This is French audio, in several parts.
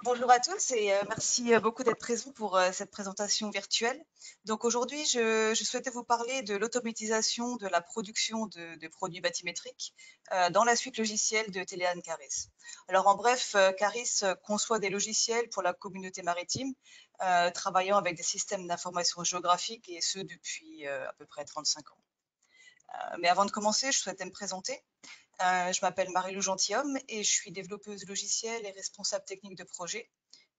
Bonjour à tous et merci beaucoup d'être présents pour cette présentation virtuelle. Donc aujourd'hui, je souhaitais vous parler de l'automatisation de la production de produits bathymétriques dans la suite logicielle de Telehan Caris. Alors en bref, Caris conçoit des logiciels pour la communauté maritime, travaillant avec des systèmes d'information géographique et ce depuis à peu près 35 ans. Mais avant de commencer, je souhaitais me présenter. Je m'appelle Marie-Lou Gentilhomme et je suis développeuse logicielle et responsable technique de projet.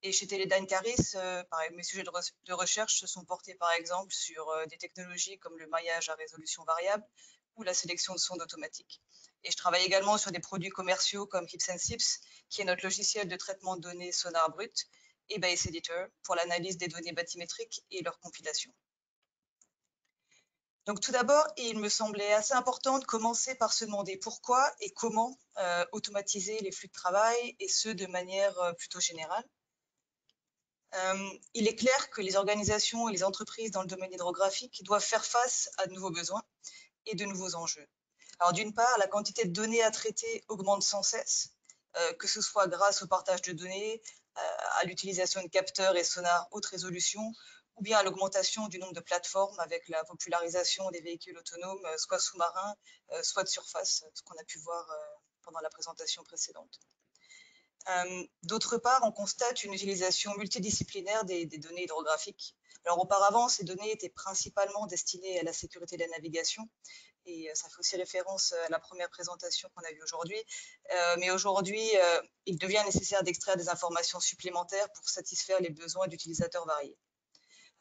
Et chez Teledyne Caris, pareil, mes sujets de recherche se sont portés par exemple sur des technologies comme le maillage à résolution variable ou la sélection de sondes automatiques. Et je travaille également sur des produits commerciaux comme Hips Sips, qui est notre logiciel de traitement de données sonar brut, et Base Editor pour l'analyse des données bathymétriques et leur compilation. Donc tout d'abord, il me semblait assez important de commencer par se demander pourquoi et comment automatiser les flux de travail, et ce de manière plutôt générale. Il est clair que les organisations et les entreprises dans le domaine hydrographique doivent faire face à de nouveaux besoins et de nouveaux enjeux. Alors d'une part, la quantité de données à traiter augmente sans cesse, que ce soit grâce au partage de données, à l'utilisation de capteurs et sonars haute résolution, ou bien à l'augmentation du nombre de plateformes avec la popularisation des véhicules autonomes, soit sous-marins, soit de surface, ce qu'on a pu voir pendant la présentation précédente. D'autre part, on constate une utilisation multidisciplinaire des données hydrographiques. Alors auparavant, ces données étaient principalement destinées à la sécurité de la navigation, et ça fait aussi référence à la première présentation qu'on a vue aujourd'hui. Mais aujourd'hui, il devient nécessaire d'extraire des informations supplémentaires pour satisfaire les besoins d'utilisateurs variés.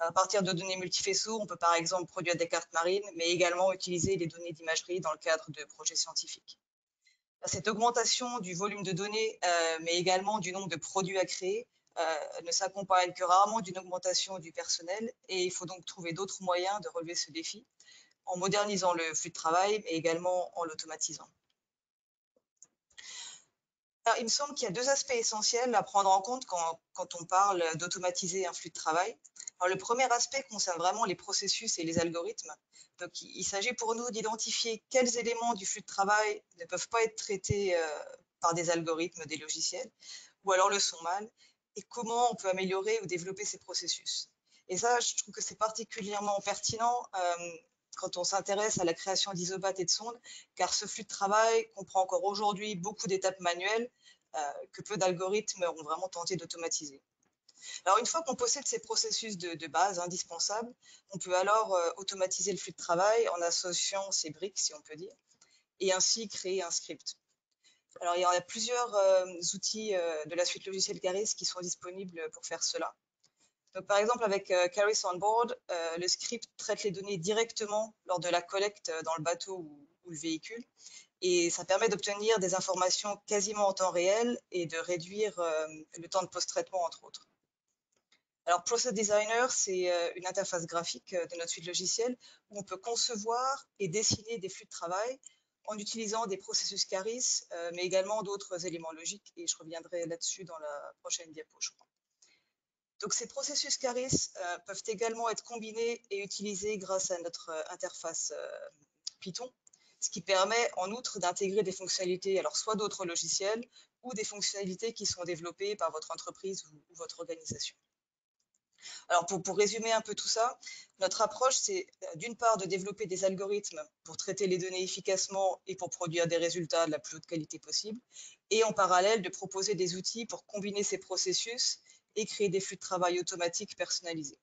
À partir de données multifaisceaux, on peut par exemple produire des cartes marines, mais également utiliser les données d'imagerie dans le cadre de projets scientifiques. Cette augmentation du volume de données, mais également du nombre de produits à créer, ne s'accompagne que rarement d'une augmentation du personnel, et il faut donc trouver d'autres moyens de relever ce défi en modernisant le flux de travail, mais également en l'automatisant. Alors, il me semble qu'il y a deux aspects essentiels à prendre en compte quand on parle d'automatiser un flux de travail. Alors, le premier aspect concerne vraiment les processus et les algorithmes. Donc, il s'agit pour nous d'identifier quels éléments du flux de travail ne peuvent pas être traités par des algorithmes, des logiciels, ou alors le sont mal, et comment on peut améliorer ou développer ces processus. Et ça, je trouve que c'est particulièrement pertinent quand on s'intéresse à la création d'isobates et de sondes, car ce flux de travail comprend encore aujourd'hui beaucoup d'étapes manuelles que peu d'algorithmes ont vraiment tenté d'automatiser. Alors, une fois qu'on possède ces processus de base indispensables, on peut alors automatiser le flux de travail en associant ces briques, si on peut dire, et ainsi créer un script. Alors, il y a plusieurs outils de la suite logicielle Caris qui sont disponibles pour faire cela. Donc, par exemple, avec Caris On Board, le script traite les données directement lors de la collecte dans le bateau ou le véhicule, et ça permet d'obtenir des informations quasiment en temps réel et de réduire le temps de post-traitement, entre autres. Alors, Process Designer, c'est une interface graphique de notre suite logicielle où on peut concevoir et dessiner des flux de travail en utilisant des processus Caris, mais également d'autres éléments logiques, et je reviendrai là-dessus dans la prochaine diapo, je crois. Donc, ces processus Caris peuvent également être combinés et utilisés grâce à notre interface Python, ce qui permet en outre d'intégrer des fonctionnalités, alors soit d'autres logiciels ou des fonctionnalités qui sont développées par votre entreprise ou votre organisation. Alors pour résumer un peu tout ça, notre approche, c'est d'une part de développer des algorithmes pour traiter les données efficacement et pour produire des résultats de la plus haute qualité possible, et en parallèle de proposer des outils pour combiner ces processus et créer des flux de travail automatiques personnalisés.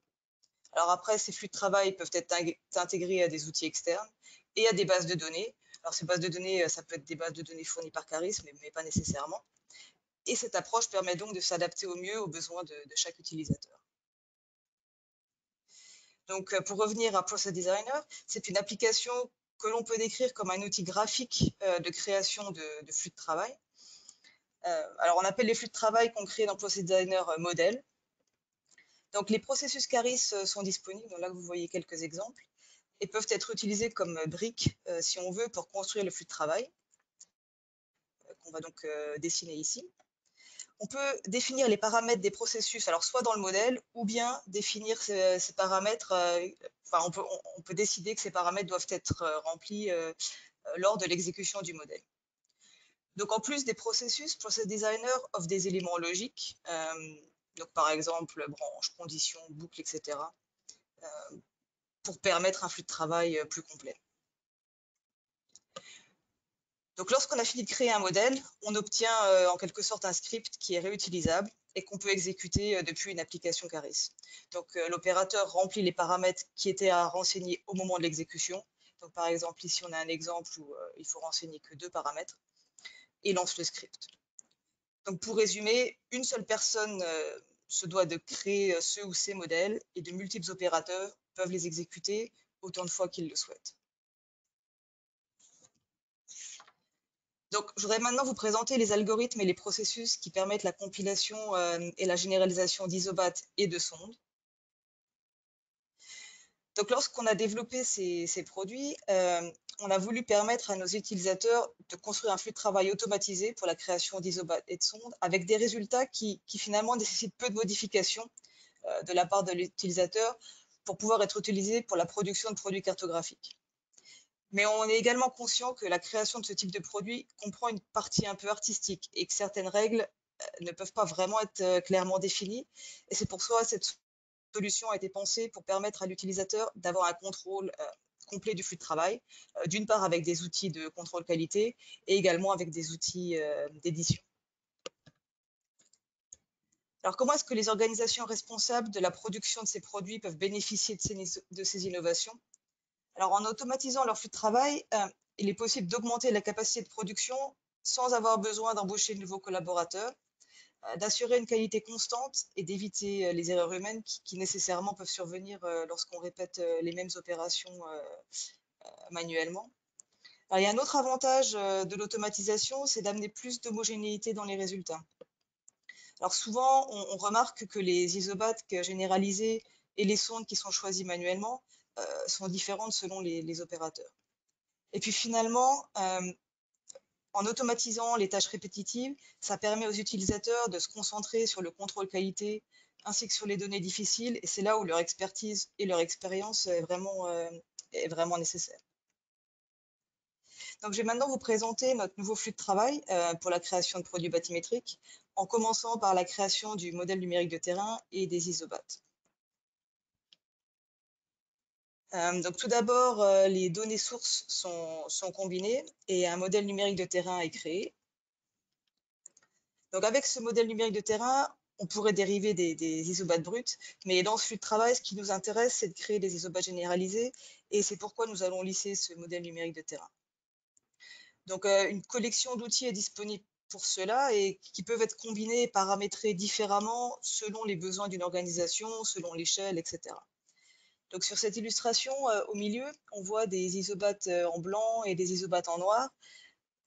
Alors après, ces flux de travail peuvent être intégrés à des outils externes et à des bases de données. Alors ces bases de données, ça peut être des bases de données fournies par Caris, mais pas nécessairement. Et cette approche permet donc de s'adapter au mieux aux besoins de chaque utilisateur. Donc pour revenir à Process Designer, c'est une application que l'on peut décrire comme un outil graphique de création de flux de travail. Alors on appelle les flux de travail qu'on crée dans Process Designer modèles. Donc les processus Caris sont disponibles, donc là vous voyez quelques exemples, et peuvent être utilisés comme briques, si on veut, pour construire le flux de travail, qu'on va donc dessiner ici. On peut définir les paramètres des processus, alors soit dans le modèle, ou bien définir ces paramètres, enfin on peut décider que ces paramètres doivent être remplis lors de l'exécution du modèle. Donc, en plus des processus, Process Designer offre des éléments logiques, donc par exemple branche, conditions, boucles, etc., pour permettre un flux de travail plus complet. Donc, lorsqu'on a fini de créer un modèle, on obtient en quelque sorte un script qui est réutilisable et qu'on peut exécuter depuis une application Caris. Donc, l'opérateur remplit les paramètres qui étaient à renseigner au moment de l'exécution. Donc, par exemple, ici, on a un exemple où il faut renseigner que 2 paramètres et lance le script. Donc, pour résumer, une seule personne se doit de créer ce ou ces modèles et de multiples opérateurs peuvent les exécuter autant de fois qu'ils le souhaitent. Donc, je voudrais maintenant vous présenter les algorithmes et les processus qui permettent la compilation et la généralisation d'isobat et de sondes. Donc, lorsqu'on a développé ces produits, on a voulu permettre à nos utilisateurs de construire un flux de travail automatisé pour la création d'isobat et de sondes avec des résultats qui finalement nécessitent peu de modifications de la part de l'utilisateur pour pouvoir être utilisés pour la production de produits cartographiques. Mais on est également conscient que la création de ce type de produit comprend une partie un peu artistique et que certaines règles ne peuvent pas vraiment être clairement définies. Et c'est pour ça que cette solution a été pensée pour permettre à l'utilisateur d'avoir un contrôle complet du flux de travail, d'une part avec des outils de contrôle qualité et également avec des outils d'édition. Alors, comment est-ce que les organisations responsables de la production de ces produits peuvent bénéficier de ces innovations? Alors, en automatisant leur flux de travail, il est possible d'augmenter la capacité de production sans avoir besoin d'embaucher de nouveaux collaborateurs, d'assurer une qualité constante et d'éviter les erreurs humaines qui nécessairement peuvent survenir lorsqu'on répète les mêmes opérations manuellement. Alors, il y a un autre avantage de l'automatisation, c'est d'amener plus d'homogénéité dans les résultats. Alors souvent, on remarque que les isobates généralisés et les sondes qui sont choisies manuellement sont différentes selon les opérateurs. Et puis finalement, en automatisant les tâches répétitives, ça permet aux utilisateurs de se concentrer sur le contrôle qualité ainsi que sur les données difficiles, et c'est là où leur expertise et leur expérience est vraiment nécessaire. Donc, je vais maintenant vous présenter notre nouveau flux de travail pour la création de produits bathymétriques, en commençant par la création du modèle numérique de terrain et des isobates. Donc, tout d'abord, les données sources sont combinées et un modèle numérique de terrain est créé. Donc, avec ce modèle numérique de terrain, on pourrait dériver des isobates bruts, mais dans ce flux de travail, ce qui nous intéresse, c'est de créer des isobates généralisés, et c'est pourquoi nous allons lisser ce modèle numérique de terrain. Donc, une collection d'outils est disponible pour cela et qui peuvent être combinés et paramétrés différemment selon les besoins d'une organisation, selon l'échelle, etc. Donc, sur cette illustration, au milieu, on voit des isobates en blanc et des isobates en noir,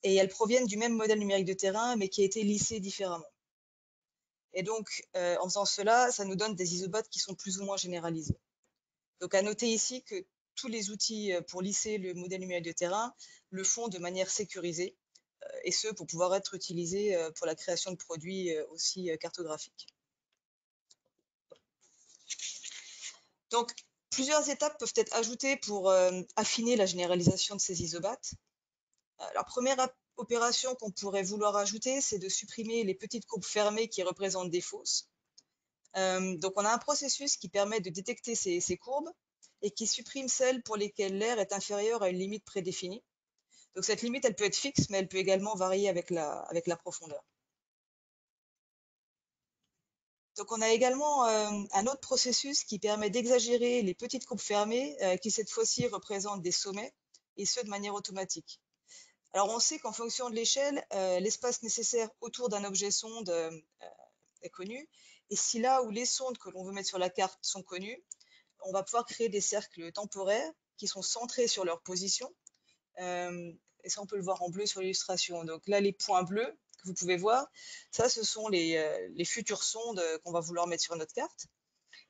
et elles proviennent du même modèle numérique de terrain, mais qui a été lissé différemment. Et donc, en faisant cela, ça nous donne des isobates qui sont plus ou moins généralisés. Donc, à noter ici que tous les outils pour lisser le modèle numérique de terrain le font de manière sécurisée, et ce, pour pouvoir être utilisés pour la création de produits aussi cartographiques. Donc, plusieurs étapes peuvent être ajoutées pour affiner la généralisation de ces isobates. La première opération qu'on pourrait vouloir ajouter, c'est de supprimer les petites courbes fermées qui représentent des fosses. Donc, on a un processus qui permet de détecter ces courbes et qui supprime celles pour lesquelles l'air est inférieur à une limite prédéfinie. Donc, cette limite, elle peut être fixe, mais elle peut également varier avec la profondeur. Donc, on a également un autre processus qui permet d'exagérer les petites courbes fermées qui, cette fois-ci, représentent des sommets, et ce, de manière automatique. Alors, on sait qu'en fonction de l'échelle, l'espace nécessaire autour d'un objet sonde est connu. Et si là où les sondes que l'on veut mettre sur la carte sont connues, on va pouvoir créer des cercles temporaires qui sont centrés sur leur position. Et ça, on peut le voir en bleu sur l'illustration. Donc là, les points bleus que vous pouvez voir, ça, ce sont les futures sondes qu'on va vouloir mettre sur notre carte.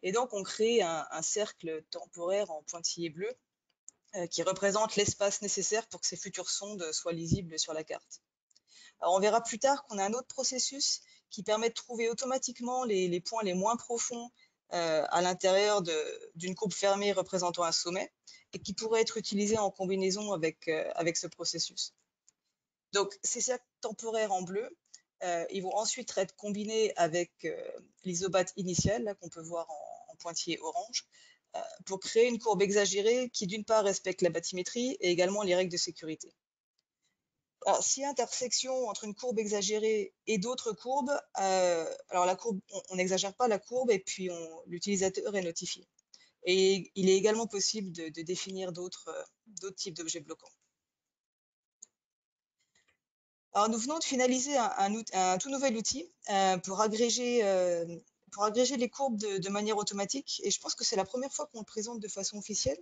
Et donc, on crée un cercle temporaire en pointillé bleu qui représente l'espace nécessaire pour que ces futures sondes soient lisibles sur la carte. Alors, on verra plus tard qu'on a un autre processus qui permet de trouver automatiquement les points les moins profonds à l'intérieur d'une courbe fermée représentant un sommet et qui pourrait être utilisé en combinaison avec ce processus. Donc, ces cercles temporaires en bleu, ils vont ensuite être combinés avec l'isobat initial, qu'on peut voir en pointillé orange, pour créer une courbe exagérée qui, d'une part, respecte la bathymétrie et également les règles de sécurité. Alors, s'il y a intersection entre une courbe exagérée et d'autres courbes, alors la courbe, on n'exagère pas la courbe et puis l'utilisateur est notifié. Et il est également possible de définir d'autres types d'objets bloquants. Alors, nous venons de finaliser un tout nouvel outil pour agréger les courbes de manière automatique. Et je pense que c'est la première fois qu'on le présente de façon officielle.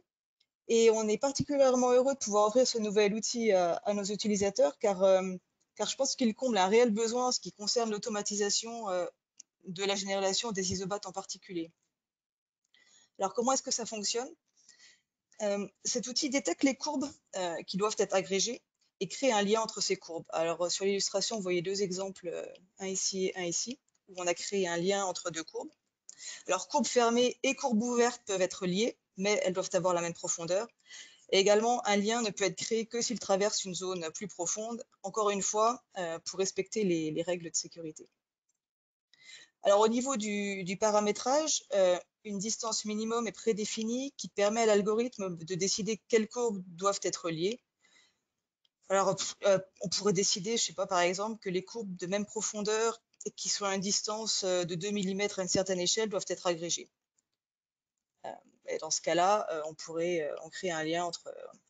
Et on est particulièrement heureux de pouvoir offrir ce nouvel outil à nos utilisateurs car je pense qu'il comble un réel besoin en ce qui concerne l'automatisation de la génération des isobates en particulier. Alors, comment est-ce que ça fonctionne? Cet outil détecte les courbes qui doivent être agrégées et crée un lien entre ces courbes. Alors, sur l'illustration, vous voyez deux exemples, un ici et un ici, où on a créé un lien entre deux courbes. Alors, courbes fermées et courbes ouvertes peuvent être liées, mais elles doivent avoir la même profondeur. Et également, un lien ne peut être créé que s'il traverse une zone plus profonde, encore une fois, pour respecter les règles de sécurité. Alors, au niveau du paramétrage, une distance minimum est prédéfinie qui permet à l'algorithme de décider quelles courbes doivent être liées. Alors, on pourrait décider, je ne sais pas, par exemple, que les courbes de même profondeur et qui soient à une distance de 2 mm à une certaine échelle doivent être agrégées. Et dans ce cas-là, on pourrait en créer un lien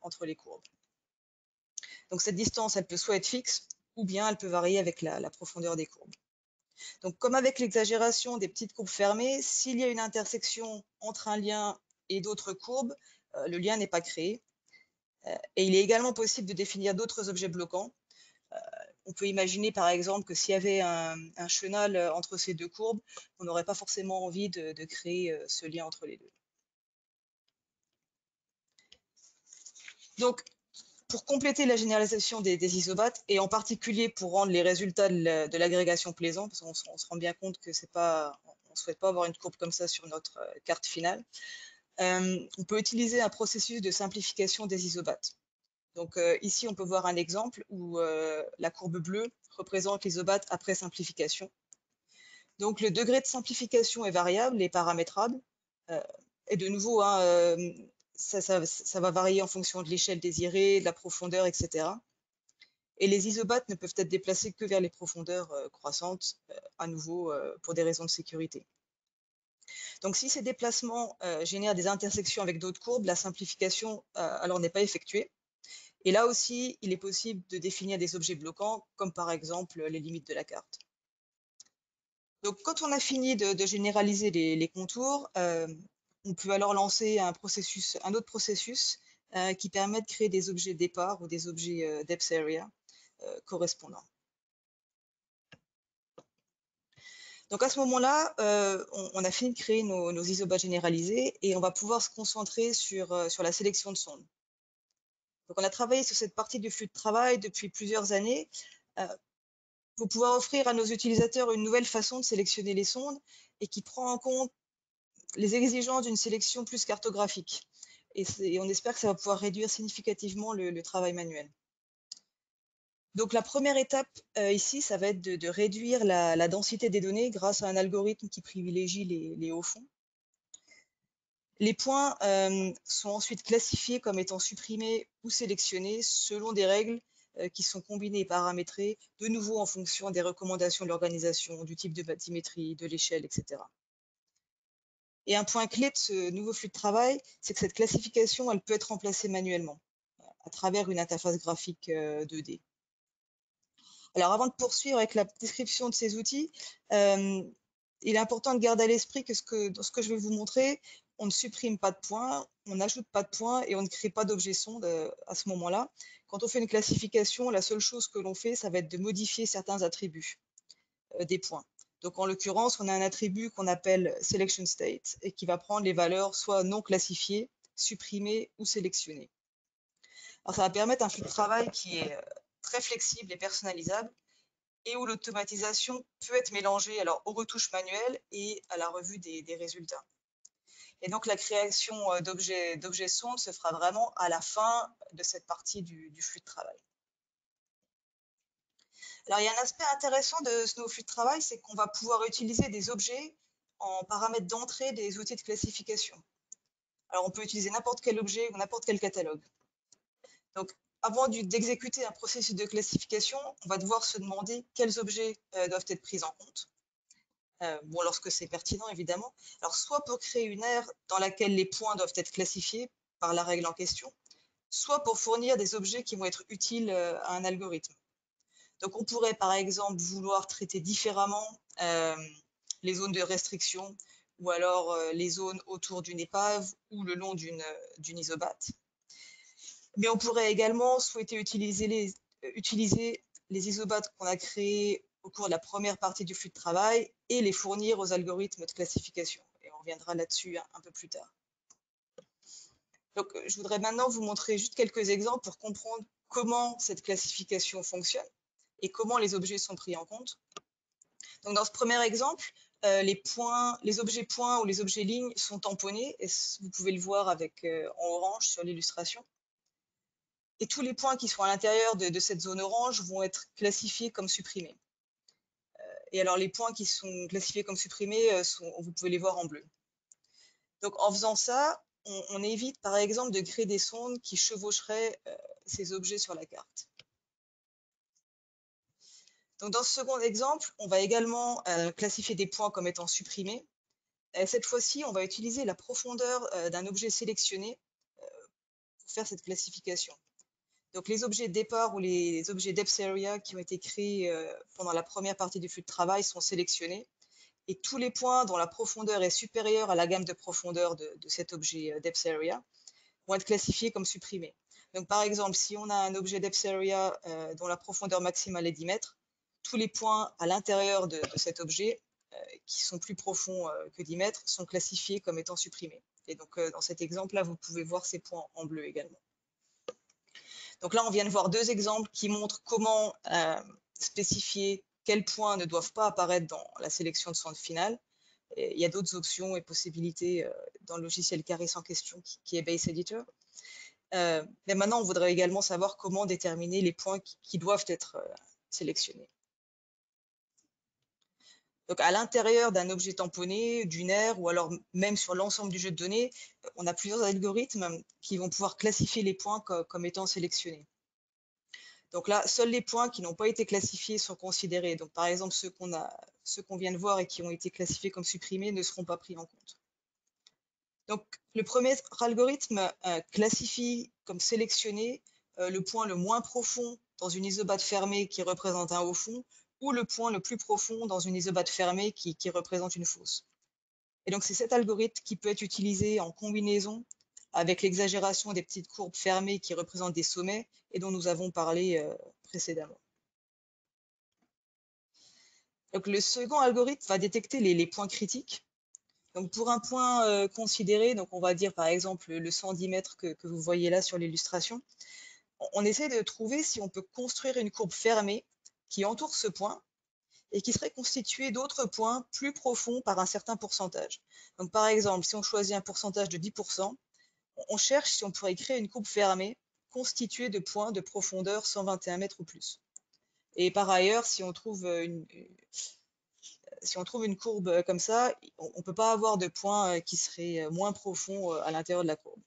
entre les courbes. Donc, cette distance, elle peut soit être fixe ou bien elle peut varier avec la profondeur des courbes. Donc, comme avec l'exagération des petites courbes fermées, s'il y a une intersection entre un lien et d'autres courbes, le lien n'est pas créé. Et il est également possible de définir d'autres objets bloquants. On peut imaginer par exemple que s'il y avait un chenal entre ces deux courbes, on n'aurait pas forcément envie de créer ce lien entre les deux. Donc, pour compléter la généralisation des isobates, et en particulier pour rendre les résultats de l'agrégation plaisants, parce qu'on se rend bien compte que on ne souhaite pas avoir une courbe comme ça sur notre carte finale, on peut utiliser un processus de simplification des isobates. Donc ici, on peut voir un exemple où la courbe bleue représente l'isobate après simplification. Donc le degré de simplification est variable et paramétrable. Et de nouveau, hein, ça va varier en fonction de l'échelle désirée, de la profondeur, etc. Et les isobates ne peuvent être déplacés que vers les profondeurs croissantes, à nouveau pour des raisons de sécurité. Donc si ces déplacements génèrent des intersections avec d'autres courbes, la simplification alors n'est pas effectuée. Et là aussi, il est possible de définir des objets bloquants, comme par exemple les limites de la carte. Donc quand on a fini de généraliser les contours, on peut alors lancer un autre processus qui permet de créer des objets départ ou des objets depth area correspondants. Donc à ce moment-là, on a fini de créer nos isobates généralisés et on va pouvoir se concentrer sur la sélection de sondes. Donc on a travaillé sur cette partie du flux de travail depuis plusieurs années pour pouvoir offrir à nos utilisateurs une nouvelle façon de sélectionner les sondes et qui prend en compte les exigences d'une sélection plus cartographique. Et on espère que ça va pouvoir réduire significativement le travail manuel. Donc la première étape ici, ça va être de réduire la densité des données grâce à un algorithme qui privilégie les hauts fonds. Les points sont ensuite classifiés comme étant supprimés ou sélectionnés selon des règles qui sont combinées et paramétrées, de nouveau en fonction des recommandations de l'organisation, du type de bathymétrie, de l'échelle, etc. Et un point clé de ce nouveau flux de travail, c'est que cette classification, elle peut être remplacée manuellement à travers une interface graphique 2D. Alors, avant de poursuivre avec la description de ces outils, il est important de garder à l'esprit que dans ce que je vais vous montrer, on ne supprime pas de points, on n'ajoute pas de points et on ne crée pas d'objet sonde à ce moment-là. Quand on fait une classification, la seule chose que l'on fait, ça va être de modifier certains attributs des points. Donc, en l'occurrence, on a un attribut qu'on appelle selection state et qui va prendre les valeurs soit non classifiées, supprimées ou sélectionnées. Alors, ça va permettre un flux de travail qui est très flexible et personnalisable et où l'automatisation peut être mélangée alors aux retouches manuelles et à la revue des résultats. Et donc, la création d'objets sondes se fera vraiment à la fin de cette partie du flux de travail. Alors, il y a un aspect intéressant de ce nouveau flux de travail, c'est qu'on va pouvoir utiliser des objets en paramètres d'entrée des outils de classification. Alors, on peut utiliser n'importe quel objet ou n'importe quel catalogue. Donc, avant d'exécuter un processus de classification, on va devoir se demander quels objets doivent être pris en compte. Bon, lorsque c'est pertinent, évidemment. Alors, soit pour créer une aire dans laquelle les points doivent être classifiés par la règle en question, soit pour fournir des objets qui vont être utiles à un algorithme. Donc, on pourrait, par exemple, vouloir traiter différemment les zones de restriction ou alors les zones autour d'une épave ou le long d'une isobate. Mais on pourrait également souhaiter utiliser les isobates qu'on a créés au cours de la première partie du flux de travail et les fournir aux algorithmes de classification. Et on reviendra là-dessus un peu plus tard. Donc, je voudrais maintenant vous montrer juste quelques exemples pour comprendre comment cette classification fonctionne et comment les objets sont pris en compte. Donc, dans ce premier exemple, les objets points ou les objets lignes sont tamponnés, et vous pouvez le voir avec, en orange sur l'illustration. Et tous les points qui sont à l'intérieur de cette zone orange vont être classifiés comme supprimés. Et alors, les points qui sont classifiés comme supprimés, vous pouvez les voir en bleu. Donc, en faisant ça, on évite, par exemple, de créer des sondes qui chevaucheraient ces objets sur la carte. Donc, dans ce second exemple, on va également classifier des points comme étant supprimés. Cette fois-ci, on va utiliser la profondeur d'un objet sélectionné pour faire cette classification. Donc, les objets de départ ou les objets depth area qui ont été créés pendant la première partie du flux de travail sont sélectionnés. Et tous les points dont la profondeur est supérieure à la gamme de profondeur de cet objet depth area vont être classifiés comme supprimés. Donc, par exemple, si on a un objet depth area dont la profondeur maximale est 10 mètres, tous les points à l'intérieur de cet objet qui sont plus profonds que 10 mètres sont classifiés comme étant supprimés. Et donc, dans cet exemple-là, vous pouvez voir ces points en bleu également. Donc là, on vient de voir deux exemples qui montrent comment spécifier quels points ne doivent pas apparaître dans la sélection de sonde finale. Et il y a d'autres options et possibilités dans le logiciel Caris en question, qui est Base Editor. Mais maintenant, on voudrait également savoir comment déterminer les points qui doivent être sélectionnés. Donc, à l'intérieur d'un objet tamponné, d'une aire, ou alors même sur l'ensemble du jeu de données, on a plusieurs algorithmes qui vont pouvoir classifier les points comme étant sélectionnés. Donc là, seuls les points qui n'ont pas été classifiés sont considérés. Donc, par exemple, ceux qu'on vient de voir et qui ont été classifiés comme supprimés ne seront pas pris en compte. Donc, le premier algorithme classifie comme sélectionné le point le moins profond dans une isobate fermée qui représente un haut fond, ou le point le plus profond dans une isobate fermée qui représente une fosse. Et donc, c'est cet algorithme qui peut être utilisé en combinaison avec l'exagération des petites courbes fermées qui représentent des sommets et dont nous avons parlé précédemment. Donc, le second algorithme va détecter les points critiques. Donc, pour un point considéré, donc on va dire par exemple le 110 mètres que vous voyez là sur l'illustration, on essaie de trouver si on peut construire une courbe fermée qui entoure ce point et qui serait constituée d'autres points plus profonds par un certain pourcentage. Donc, par exemple, si on choisit un pourcentage de 10%, on cherche si on pourrait créer une courbe fermée constituée de points de profondeur 121 mètres ou plus. Et par ailleurs, si on trouve une courbe comme ça, on ne peut pas avoir de points qui seraient moins profonds à l'intérieur de la courbe.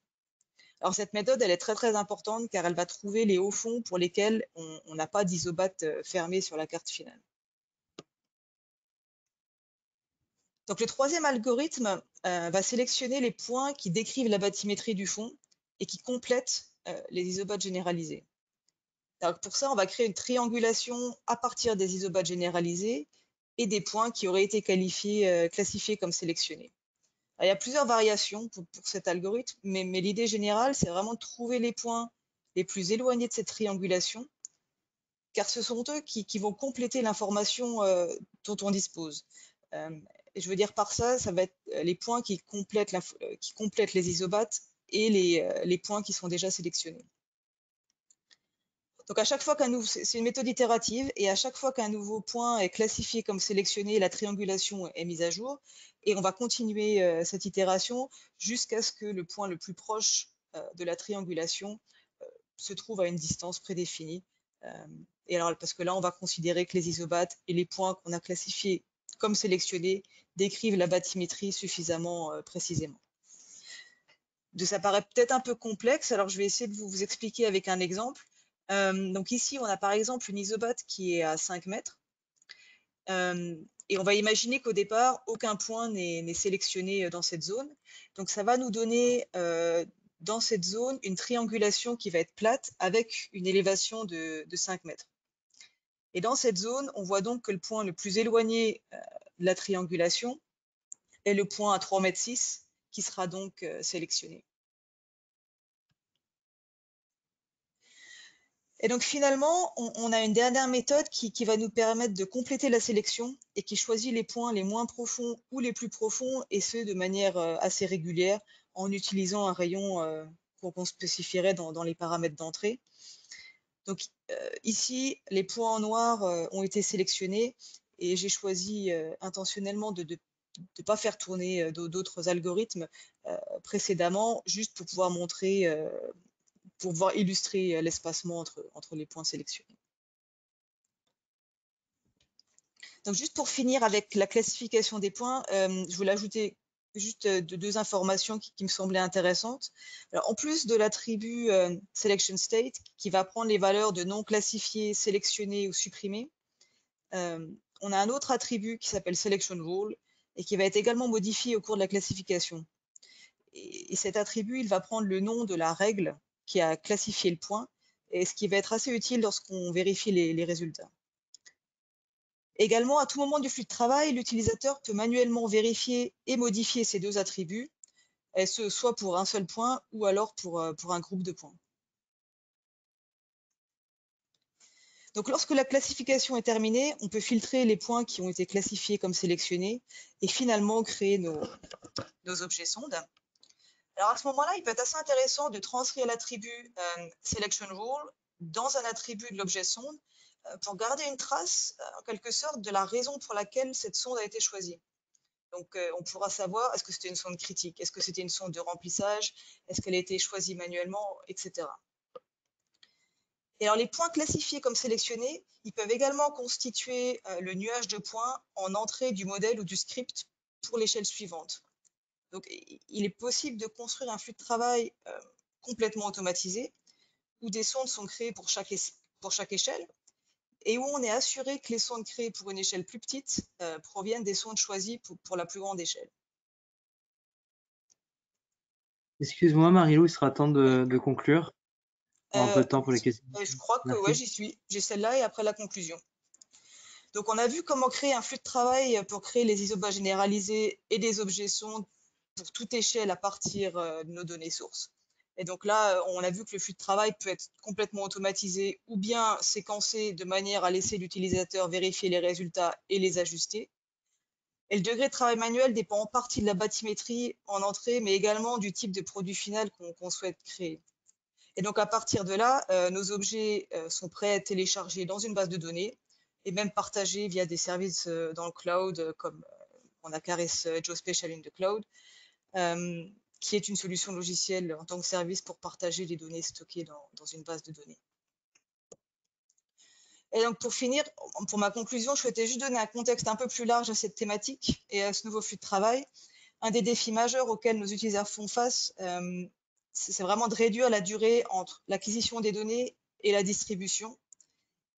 Alors cette méthode, elle est très très importante car elle va trouver les hauts fonds pour lesquels on n'a pas d'isobate fermée sur la carte finale. Donc le troisième algorithme va sélectionner les points qui décrivent la bathymétrie du fond et qui complètent les isobates généralisés. Alors pour ça, on va créer une triangulation à partir des isobates généralisés et des points qui auraient été classifiés comme sélectionnés. Alors, il y a plusieurs variations pour cet algorithme, mais l'idée générale, c'est vraiment de trouver les points les plus éloignés de cette triangulation, car ce sont eux qui vont compléter l'information dont on dispose. Et je veux dire par ça, ça va être les points qui complètent les isobates et les points qui sont déjà sélectionnés. Donc à chaque fois c'est une méthode itérative, et à chaque fois qu'un nouveau point est classifié comme sélectionné, la triangulation est mise à jour, et on va continuer cette itération jusqu'à ce que le point le plus proche de la triangulation se trouve à une distance prédéfinie, Et alors, parce que là, on va considérer que les isobates et les points qu'on a classifiés comme sélectionnés décrivent la bathymétrie suffisamment précisément. Donc, ça paraît peut-être un peu complexe, alors je vais essayer de vous expliquer avec un exemple. Donc ici, on a par exemple une isobate qui est à 5 mètres. Et on va imaginer qu'au départ, aucun point n'est sélectionné dans cette zone. Donc ça va nous donner dans cette zone une triangulation qui va être plate avec une élévation de 5 mètres. Et dans cette zone, on voit donc que le point le plus éloigné de la triangulation est le point à 3,6 mètres qui sera donc sélectionné. Et donc finalement, on a une dernière méthode qui va nous permettre de compléter la sélection et qui choisit les points les moins profonds ou les plus profonds, et ce de manière assez régulière en utilisant un rayon qu'on spécifierait dans les paramètres d'entrée. Donc ici, les points en noir ont été sélectionnés et j'ai choisi intentionnellement de ne pas faire tourner d'autres algorithmes précédemment, juste pour pouvoir montrer, pour pouvoir illustrer l'espacement entre les points sélectionnés. Donc juste pour finir avec la classification des points, je voulais ajouter juste deux informations qui me semblaient intéressantes. Alors, en plus de l'attribut selection state, qui va prendre les valeurs de non classifiés, sélectionnés ou supprimés, on a un autre attribut qui s'appelle selection rule et qui va être également modifié au cours de la classification. Et cet attribut, il va prendre le nom de la règle qui a classifié le point, et ce qui va être assez utile lorsqu'on vérifie les résultats. Également, à tout moment du flux de travail, l'utilisateur peut manuellement vérifier et modifier ces deux attributs, et ce soit pour un seul point ou alors pour un groupe de points. Donc, lorsque la classification est terminée, on peut filtrer les points qui ont été classifiés comme sélectionnés et finalement créer nos objets sondes. Alors, à ce moment-là, il peut être assez intéressant de transcrire l'attribut selection rule dans un attribut de l'objet sonde pour garder une trace, en quelque sorte, de la raison pour laquelle cette sonde a été choisie. Donc, on pourra savoir, est-ce que c'était une sonde critique? Est-ce que c'était une sonde de remplissage? Est-ce qu'elle a été choisie manuellement, etc. Et alors, les points classifiés comme sélectionnés, ils peuvent également constituer le nuage de points en entrée du modèle ou du script pour l'échelle suivante. Donc, il est possible de construire un flux de travail complètement automatisé, où des sondes sont créées pour chaque échelle, et où on est assuré que les sondes créées pour une échelle plus petite proviennent des sondes choisies pour la plus grande échelle. Excuse-moi, Marie-Lou, il sera temps de conclure. Un peu de temps pour les questions. Je crois que ouais, j'y suis. J'ai celle-là et après la conclusion. Donc, on a vu comment créer un flux de travail pour créer les isobates généralisés et des objets sondes pour toute échelle à partir de nos données sources. Et donc là, on a vu que le flux de travail peut être complètement automatisé ou bien séquencé de manière à laisser l'utilisateur vérifier les résultats et les ajuster. Et le degré de travail manuel dépend en partie de la bathymétrie en entrée, mais également du type de produit final qu'on souhaite créer. Et donc, à partir de là, nos objets sont prêts à être téléchargés dans une base de données et même partagés via des services dans le cloud, comme on a Caris Geospatial in the Cloud, qui est une solution logicielle en tant que service pour partager les données stockées dans une base de données. Et donc, pour finir, pour ma conclusion, je souhaitais juste donner un contexte un peu plus large à cette thématique et à ce nouveau flux de travail. Un des défis majeurs auxquels nos utilisateurs font face, c'est vraiment de réduire la durée entre l'acquisition des données et la distribution.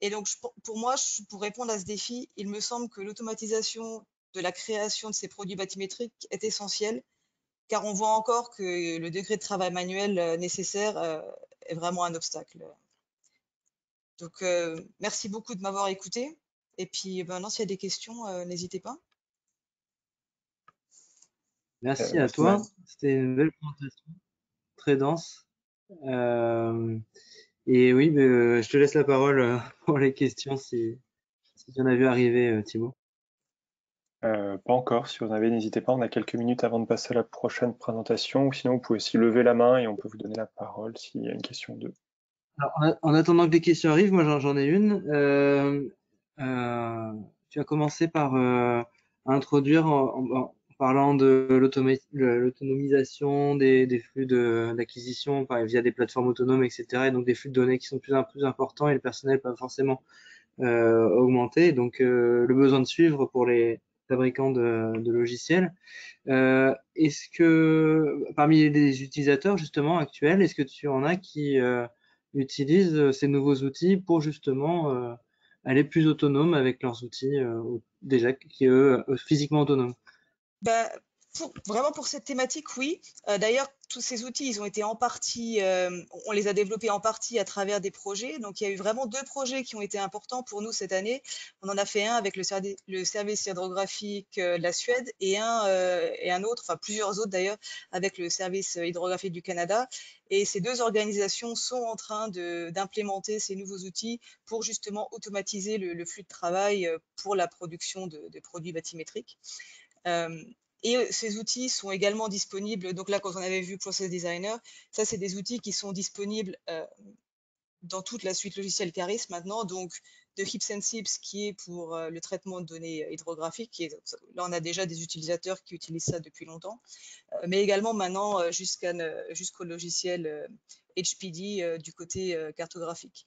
Et donc, pour moi, pour répondre à ce défi, il me semble que l'automatisation de la création de ces produits bathymétriques est essentielle, car on voit encore que le degré de travail manuel nécessaire est vraiment un obstacle. Donc, merci beaucoup de m'avoir écouté. Et puis, maintenant, s'il y a des questions, n'hésitez pas. Merci à toi. C'était une belle présentation, très dense. Et oui, je te laisse la parole pour les questions si tu en as vu arriver, Thibaut. Pas encore. Si vous en avez, n'hésitez pas. On a quelques minutes avant de passer à la prochaine présentation. Ou sinon, vous pouvez aussi lever la main et on peut vous donner la parole s'il y a une question d'eux. Alors, en attendant que les questions arrivent, moi j'en ai une. Tu as commencé par introduire, parlant de l'autonomisation des flux d'acquisition via des plateformes autonomes, etc. Et donc des flux de données qui sont de plus en plus importants et le personnel pas forcément augmenter. Donc le besoin de suivre pour les fabricants de logiciels. Est-ce que parmi les utilisateurs justement actuels, est-ce que tu en as qui utilisent ces nouveaux outils pour justement aller plus autonome avec leurs outils déjà qui eux physiquement autonomes? Bah, vraiment pour cette thématique, oui. D'ailleurs, tous ces outils, ils ont été en partie, on les a développés en partie à travers des projets. Donc, il y a eu vraiment 2 projets qui ont été importants pour nous cette année. On en a fait un avec le service hydrographique de la Suède et un autre, enfin plusieurs autres d'ailleurs, avec le service hydrographique du Canada. Et ces 2 organisations sont en train d'implémenter ces nouveaux outils pour justement automatiser le flux de travail pour la production de produits bathymétriques. Et ces outils sont également disponibles. Donc là, quand on avait vu Process Designer, ça, c'est des outils qui sont disponibles dans toute la suite logicielle Caris maintenant. Donc, de Hips and Sips, qui est pour le traitement de données hydrographiques. Là, on a déjà des utilisateurs qui utilisent ça depuis longtemps. Mais également maintenant jusqu'au logiciel HPD du côté cartographique.